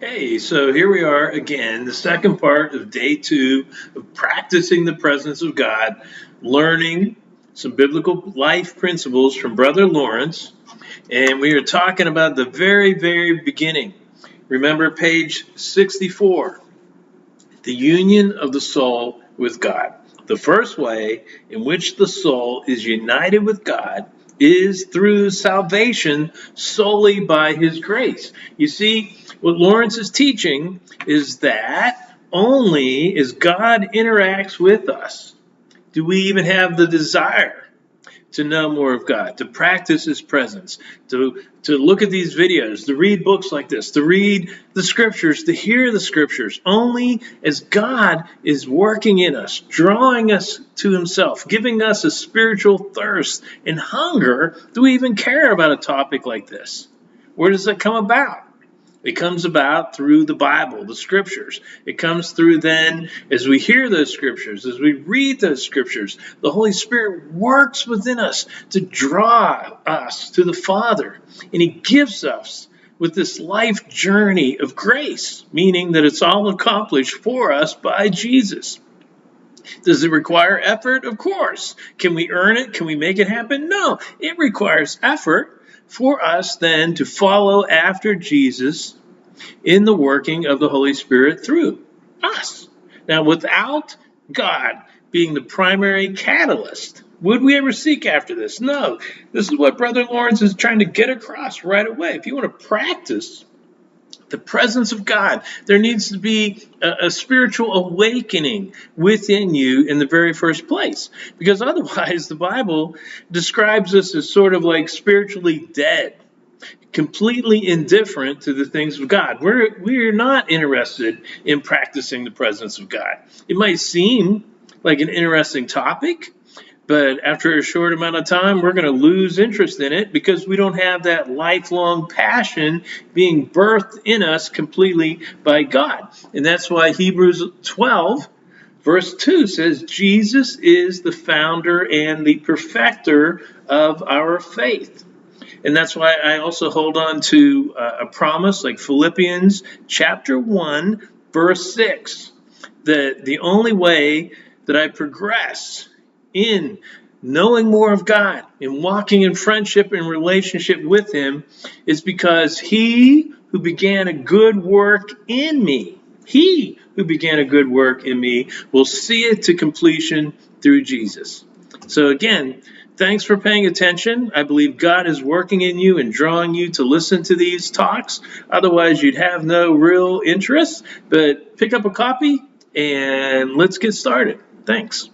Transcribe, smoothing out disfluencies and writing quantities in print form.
Hey, so here we are again, the second part of day two of practicing the presence of God, learning some biblical life principles from Brother Lawrence. And we are talking about the very, very beginning. Remember page 64, the union of the soul with God. The first way in which the soul is united with God is through salvation solely by his grace. You see, what Lawrence is teaching is that only as God interacts with us do we even have the desire to know more of God, to practice his presence, to look at these videos, to read books like this, to read the scriptures, to hear the scriptures. Only as God is working in us, drawing us to himself, giving us a spiritual thirst and hunger, do we even care about a topic like this. Where does that come about? It comes about through the Bible, the scriptures. It comes through then as we hear those scriptures, as we read those scriptures. The Holy Spirit works within us to draw us to the Father. And he gives us with this life journey of grace, meaning that it's all accomplished for us by Jesus. Does it require effort? Of course. Can we earn it? Can we make it happen? No. It requires effort for us then to follow after Jesus in the working of the Holy Spirit through us. Now, without God being the primary catalyst, would we ever seek after this? No. This is what Brother Lawrence is trying to get across right away. If you want to practice the presence of God, there needs to be a spiritual awakening within you in the very first place. Because otherwise, the Bible describes us as sort of like spiritually dead, completely indifferent to the things of God. We're not interested in practicing the presence of God. It might seem like an interesting topic, but after a short amount of time, we're going to lose interest in it because we don't have that lifelong passion being birthed in us completely by God. And that's why Hebrews 12, verse 2 says, Jesus is the founder and the perfecter of our faith. And that's why I also hold on to a promise like Philippians chapter 1, verse 6, that the only way that I progress in knowing more of God and walking in friendship and relationship with him is because he who began a good work in me, he who began a good work in me will see it to completion through Jesus. So again, thanks for paying attention. I believe God is working in you and drawing you to listen to these talks. Otherwise, you'd have no real interest. But pick up a copy and let's get started. Thanks.